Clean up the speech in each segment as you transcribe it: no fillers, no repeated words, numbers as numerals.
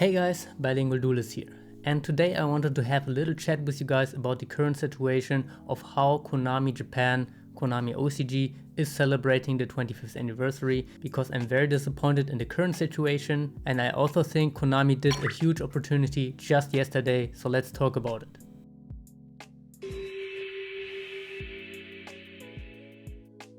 Hey guys, Bilingual Duelist here, and today I wanted to have a little chat with you guys about the current situation of how Konami Japan, Konami OCG, is celebrating the 25th anniversary, because I'm very disappointed in the current situation, and I also think Konami did a huge opportunity just yesterday, so let's talk about it.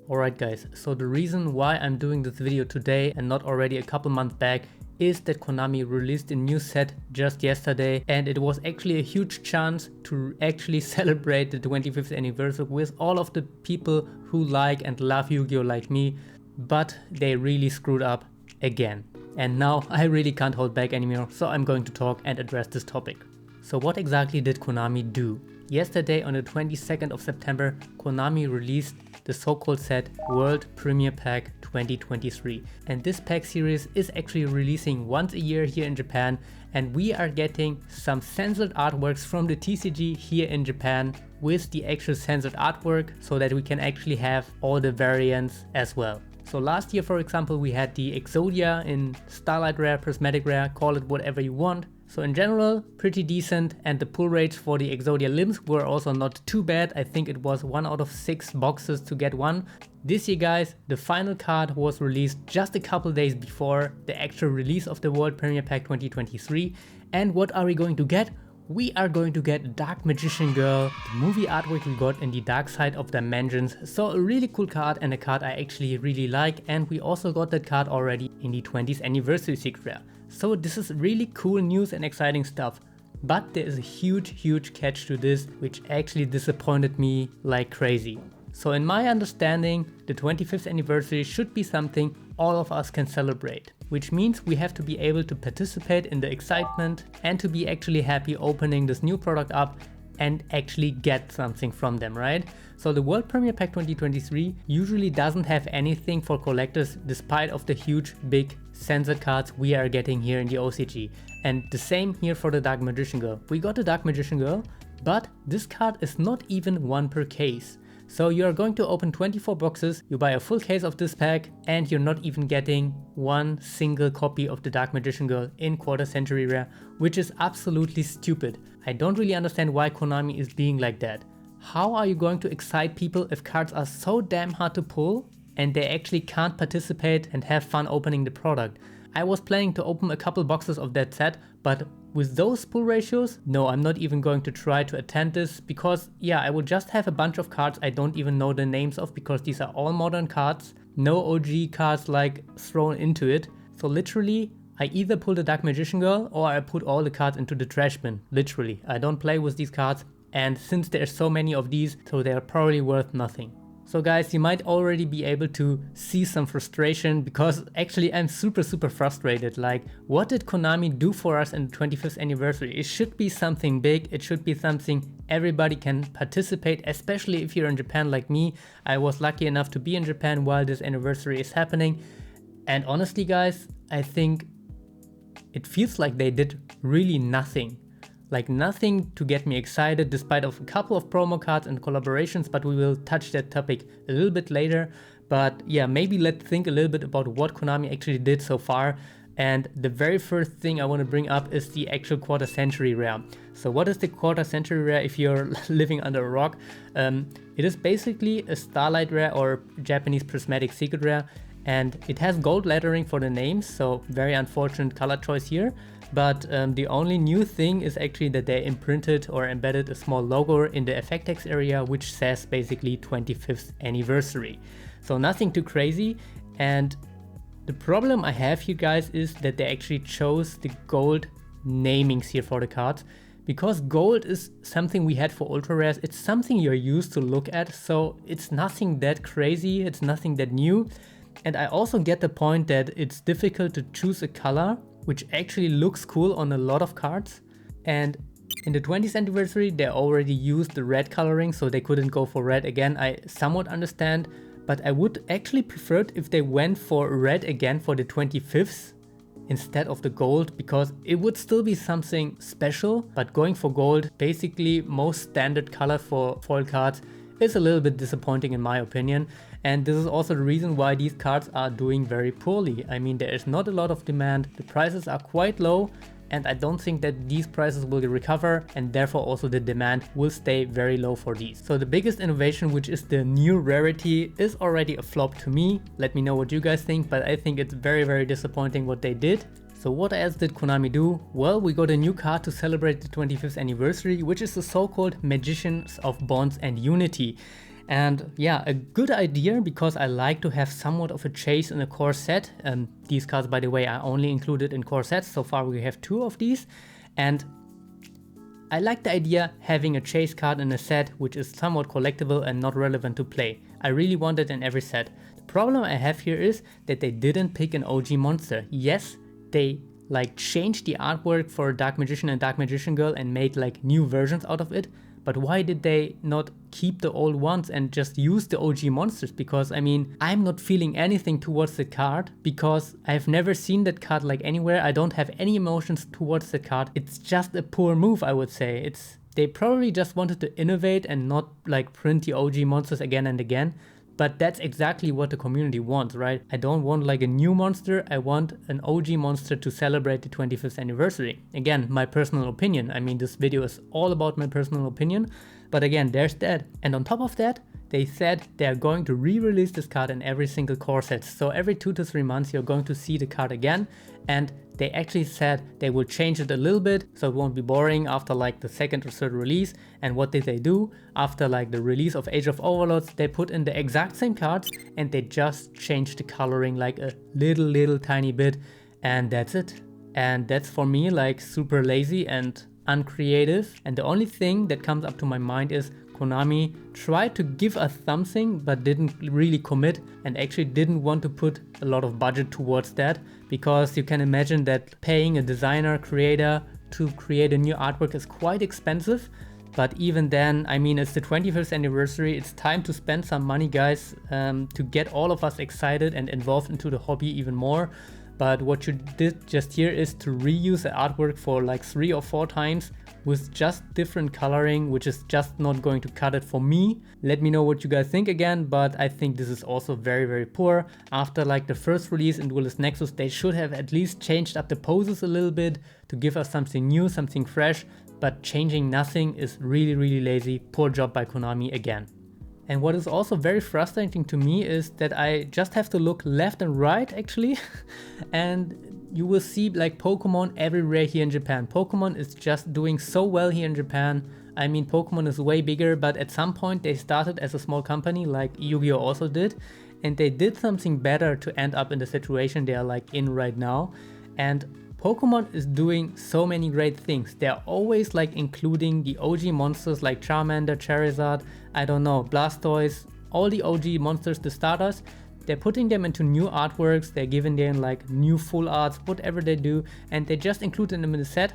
Alright guys, so the reason why I'm doing this video today and not already a couple months back is that Konami released a new set just yesterday, and it was actually a huge chance to actually celebrate the 25th anniversary with all of the people who like and love Yu-Gi-Oh like me, but they really screwed up again. And now I really can't hold back anymore, so I'm going to talk and address this topic. So what exactly did Konami do? Yesterday on the 22nd of September, Konami released the so-called set World Premiere Pack 2023. And this pack series is actually releasing once a year here in Japan, and we are getting some censored artworks from the TCG here in Japan with the actual censored artwork, so that we can actually have all the variants as well. So last year, for example, we had the Exodia in Starlight Rare, Prismatic Rare, call it whatever you want. So in general, pretty decent, and the pull rates for the Exodia limbs were also not too bad. I think it was 1 out of 6 boxes to get one. This year guys, the final card was released just a couple days before the actual release of the World Premiere Pack 2023. And what are we going to get? We are going to get Dark Magician Girl, the movie artwork we got in the Dark Side of Dimensions. So a really cool card, and a card I actually really like, and we also got that card already in the 20th anniversary secret rare. So this is really cool news and exciting stuff. But there is a huge catch to this, which actually disappointed me like crazy. So in my understanding, the 25th anniversary should be something all of us can celebrate, which means we have to be able to participate in the excitement and to be actually happy opening this new product up and actually get something from them, right? So the World Premiere Pack 2023 usually doesn't have anything for collectors, despite of the huge big censored cards we are getting here in the OCG. And the same here for the Dark Magician Girl. We got the Dark Magician Girl, but this card is not even one per case. So you're going to open 24 boxes, you buy a full case of this pack, and you're not even getting one single copy of the Dark Magician Girl in quarter century rare, which is absolutely stupid. I don't really understand why Konami is being like that. How are you going to excite people if cards are so damn hard to pull and they actually can't participate and have fun opening the product? I was planning to open a couple boxes of that set, but with those pull ratios, no, I'm not even going to try to attend this, because yeah, I will just have a bunch of cards I don't even know the names of, because these are all modern cards, no OG cards like thrown into it. So literally, I either pull the Dark Magician Girl or I put all the cards into the trash bin, literally. I don't play with these cards, and since there's so many of these, so they're probably worth nothing. So guys, you might already be able to see some frustration, because actually I'm super frustrated. Like, what did Konami do for us in the 25th anniversary? It should be something big, it should be something everybody can participate, especially if you're in Japan like me. I was lucky enough to be in Japan while this anniversary is happening. And honestly guys, I think it feels like they did really nothing. Like nothing to get me excited, despite of a couple of promo cards and collaborations, but we will touch that topic a little bit later. But yeah, maybe let's think a little bit about what Konami actually did so far. And the very first thing I want to bring up is the actual quarter century rare. So what is the quarter century rare if you're living under a rock? It is basically a Starlight rare or Japanese prismatic secret rare, and it has gold lettering for the names, so very unfortunate color choice here. But the only new thing is actually that they imprinted or embedded a small logo in the effect text area, which says basically 25th anniversary. So nothing too crazy. And the problem I have here guys is that they actually chose the gold namings here for the cards, because gold is something we had for ultra rares. It's something you're used to look at, so it's nothing that crazy, it's nothing that new. And I also get the point that it's difficult to choose a color which actually looks cool on a lot of cards. And in the 20th anniversary, they already used the red coloring, so they couldn't go for red again. I somewhat understand, but I would actually prefer it if they went for red again for the 25th instead of the gold, because it would still be something special. But going for gold, basically most standard color for foil cards, is a little bit disappointing in my opinion. And this is also the reason why these cards are doing very poorly. I mean, there is not a lot of demand, the prices are quite low, and I don't think that these prices will recover, and therefore also the demand will stay very low for these. So the biggest innovation, which is the new rarity, is already a flop to me. Let me know what you guys think, but I think it's very disappointing what they did. So what else did Konami do? Well, we got a new card to celebrate the 25th anniversary, which is the so-called Magicians of Bonds and Unity. And yeah, a good idea, because I like to have somewhat of a chase in a core set. These cards, by the way, are only included in core sets. So far we have 2 of these. And I like the idea having a chase card in a set which is somewhat collectible and not relevant to play. I really want it in every set. The problem I have here is that they didn't pick an OG monster. Yes, they like changed the artwork for Dark Magician and Dark Magician Girl and made like new versions out of it. But why did they not keep the old ones and just use the OG monsters? Because I mean, I'm not feeling anything towards the card, because I've never seen that card like anywhere. I don't have any emotions towards the card. It's just a poor move, I would say. They probably just wanted to innovate and not like print the OG monsters again and again. But that's exactly what the community wants, right? I don't want like a new monster, I want an OG monster to celebrate the 25th anniversary. Again, my personal opinion. I mean, this video is all about my personal opinion, but again, there's that. And on top of that, they said they're going to re-release this card in every single core set. So every 2 to 3 months, you're going to see the card again. And they actually said they will change it a little bit, so it won't be boring after like the 2nd or 3rd release. And what did they do? After like the release of Age of Overlords, they put in the exact same cards and they just changed the coloring like a little tiny bit, and that's it. And that's for me like super lazy and uncreative. And the only thing that comes up to my mind is Konami tried to give us something but didn't really commit, and actually didn't want to put a lot of budget towards that, because you can imagine that paying a designer, creator to create a new artwork is quite expensive. But even then, I mean, it's the 25th anniversary, it's time to spend some money, guys, to get all of us excited and involved into the hobby even more. But what you did just here is to reuse the artwork for like 3 or 4 times with just different coloring, which is just not going to cut it for me. Let me know what you guys think again, but I think this is also very poor. After like the first release in Duelist Nexus, they should have at least changed up the poses a little bit to give us something new, something fresh, but changing nothing is really lazy. Poor job by Konami again. And what is also very frustrating to me is that I just have to look left and right actually and you will see like Pokemon everywhere here in Japan. Pokemon is just doing so well here in Japan. I mean, Pokemon is way bigger, but at some point they started as a small company like Yu-Gi-Oh also did, and they did something better to end up in the situation they are like in right now. And Pokemon is doing so many great things. They're always like including the OG monsters like Charmander, Charizard, I don't know, Blastoise, all the OG monsters, the starters. They're putting them into new artworks, they're giving them like new full arts, whatever they do, and they just include them in the set.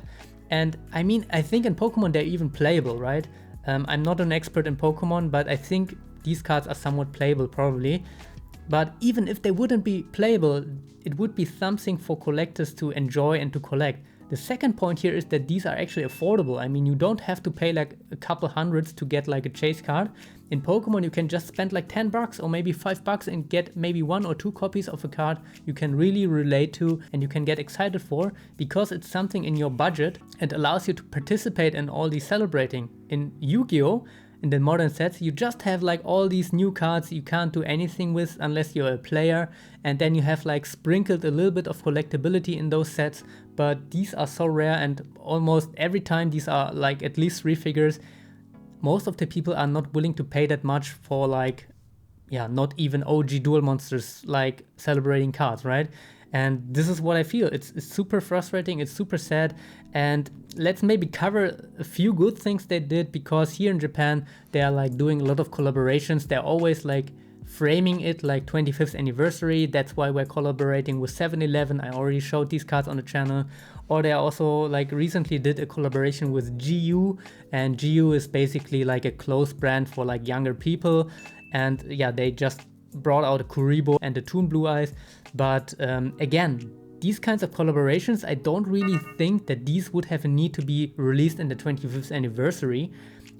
And I mean, I think in Pokemon they're even playable, right? I'm not an expert in Pokemon, but I think these cards are somewhat playable probably. But even if they wouldn't be playable, it would be something for collectors to enjoy and to collect. The second point here is that these are actually affordable. I mean, you don't have to pay like a couple hundreds to get like a chase card. In Pokemon, you can just spend like 10 bucks or maybe 5 bucks and get maybe 1 or 2 copies of a card you can really relate to and you can get excited for, because it's something in your budget and allows you to participate in all these celebrating. In Yu-Gi-Oh! In the modern sets, you just have like all these new cards you can't do anything with unless you're a player, and then you have like sprinkled a little bit of collectability in those sets, but these are so rare and almost every time these are like at least 3 figures. Most of the people are not willing to pay that much for like, yeah, not even OG duel monsters like celebrating cards, right? And this is what I feel. It's super frustrating, it's super sad. And let's maybe cover a few good things they did, because here in Japan they are like doing a lot of collaborations. They're always like framing it like 25th anniversary. That's why we're collaborating with 7-Eleven. I already showed these cards on the channel. Or they also like recently did a collaboration with yugioh, and yugioh is basically like a clothes brand for like younger people. And yeah, they just brought out a Kuribo and the Toon Blue Eyes. But again, these kinds of collaborations, I don't really think that these would have a need to be released in the 25th anniversary.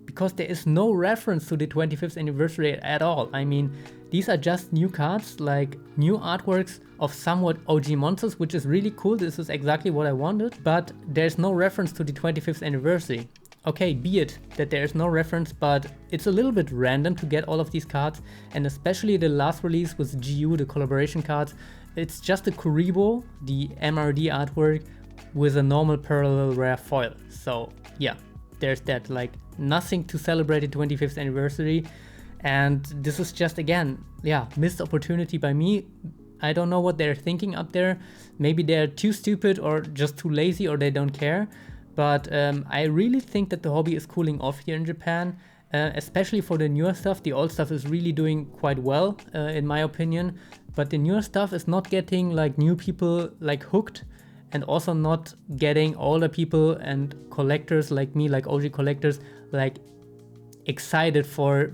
because there is no reference to the 25th anniversary at all. I mean, these are just new cards, like new artworks of somewhat OG monsters, which is really cool. This is exactly what I wanted, but there's no reference to the 25th anniversary. Okay, be it that there's no reference, but it's a little bit random to get all of these cards, and especially the last release with yugioh, the collaboration cards. It's just a Kuriboh, the MRD artwork, with a normal parallel rare foil. So yeah, there's that, like nothing to celebrate the 25th anniversary. And this is just, again, yeah, missed opportunity by me. I don't know what they're thinking up there. Maybe they're too stupid or just too lazy, or they don't care. But I really think that the hobby is cooling off here in Japan, especially for the newer stuff. The old stuff is really doing quite well, in my opinion. But the newer stuff is not getting like new people like hooked, and also not getting older people and collectors like me, like OG collectors, like excited for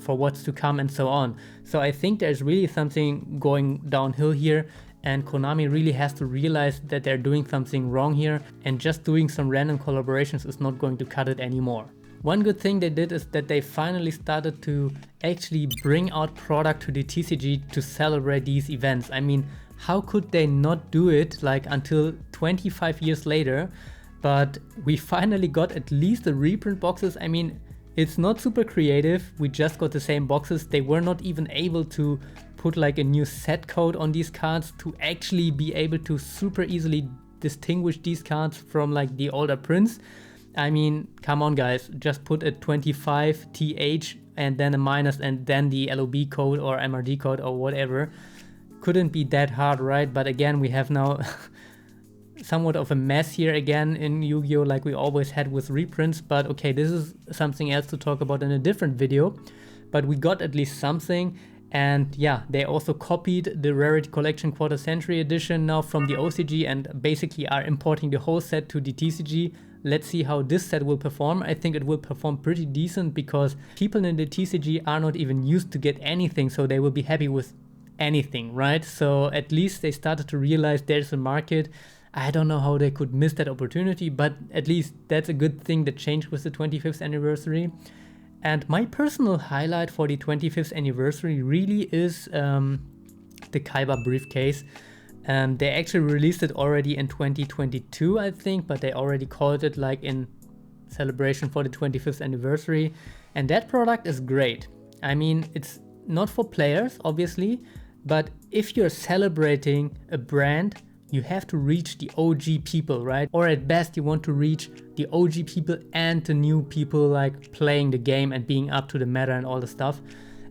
what's to come and so on. So I think there's really something going downhill here, and Konami really has to realize that they're doing something wrong here, and just doing some random collaborations is not going to cut it anymore. One good thing they did is that they finally started to actually bring out product to the TCG to celebrate these events. I mean, how could they not do it like until 25 years later? But we finally got at least the reprint boxes. I mean, it's not super creative, we just got the same boxes. They were not even able to put like a new set code on these cards to actually be able to super easily distinguish these cards from like the older prints. I mean, come on guys, just put a 25TH and then a minus and then the LOB code or MRD code or whatever. Couldn't be that hard, right? But again, we have now somewhat of a mess here again in Yu-Gi-Oh, like we always had with reprints. But okay, this is something else to talk about in a different video. But we got at least something. And yeah, they also copied the Rarity Collection Quarter Century Edition now from the OCG and basically are importing the whole set to the TCG. Let's see how this set will perform. I think it will perform pretty decent because people in the TCG are not even used to get anything, so they will be happy with anything, right? So at least they started to realize there's a market. I don't know how they could miss that opportunity, but at least that's a good thing that changed with the 25th anniversary. And my personal highlight for the 25th anniversary really is the Kaiba briefcase. They actually released it already in 2022, I think, but they already called it like in celebration for the 25th anniversary. And that product is great. I mean, it's not for players, obviously, but if you're celebrating a brand, you have to reach the OG people, right? Or at best, you want to reach the OG people and the new people like playing the game and being up to the meta and all the stuff.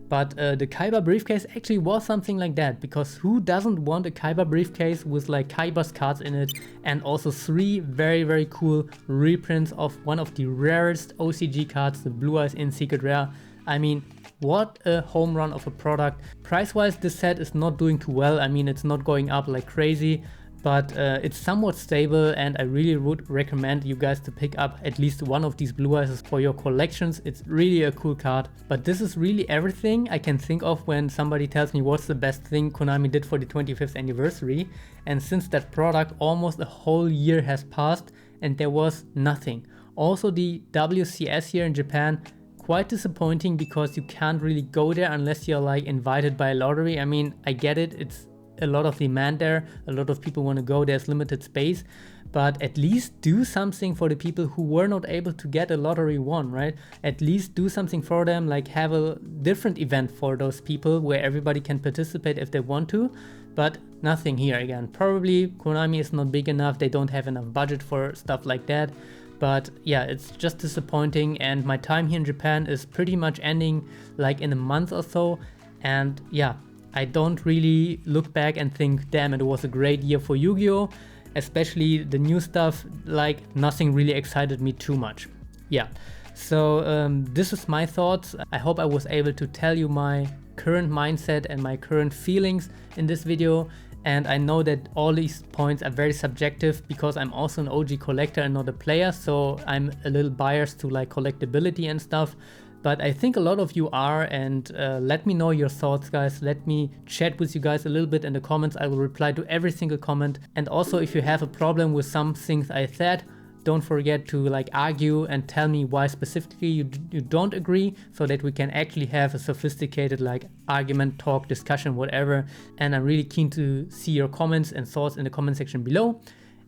But the Kaiba briefcase actually was something like that, because who doesn't want a Kaiba briefcase with like Kaiba's cards in it, and also 3 very, very cool reprints of one of the rarest OCG cards, the Blue Eyes in Secret Rare. I mean, what a home run of a product. Price-wise, this set is not doing too well. I mean, it's not going up like crazy, but it's somewhat stable, and I really would recommend you guys to pick up at least one of these Blue Eyes for your collections. It's really a cool card. But this is really everything I can think of when somebody tells me what's the best thing Konami did for the 25th anniversary. And since that product, almost a whole year has passed and there was nothing. Also, the WCS here in Japan, quite disappointing because you can't really go there unless you're like invited by a lottery. I mean, I get it, it's a lot of demand there, a lot of people want to go, there's limited space, but at least do something for the people who were not able to get a lottery one, right? At least do something for them, like have a different event for those people where everybody can participate if they want to, but nothing here again. Probably Konami is not big enough, they don't have enough budget for stuff like that. But yeah, it's just disappointing, and my time here in Japan is pretty much ending like in a month or so, and yeah, I don't really look back and think, damn, it was a great year for Yu-Gi-Oh! Especially the new stuff, like nothing really excited me too much. Yeah, so this is my thoughts. I hope I was able to tell you my current mindset and my current feelings in this video. And I know that all these points are very subjective because I'm also an OG collector and not a player, so I'm a little biased to like collectability and stuff. But I think a lot of you are, and let me know your thoughts, guys. Let me chat with you guys a little bit in the comments. I will reply to every single comment. And also, if you have a problem with some things I said, Don't forget to like argue and tell me why specifically you don't agree, so that we can actually have a sophisticated like argument, talk, discussion, whatever. And I'm really keen to see your comments and thoughts in the comment section below.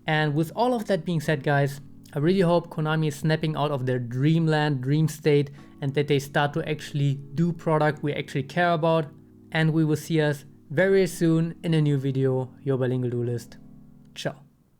And with all of that being said, guys, I really hope Konami is snapping out of their dreamland, dream state, and that they start to actually do product we actually care about. And we will see us very soon in a new video. Your Bilingual Duelist. Ciao.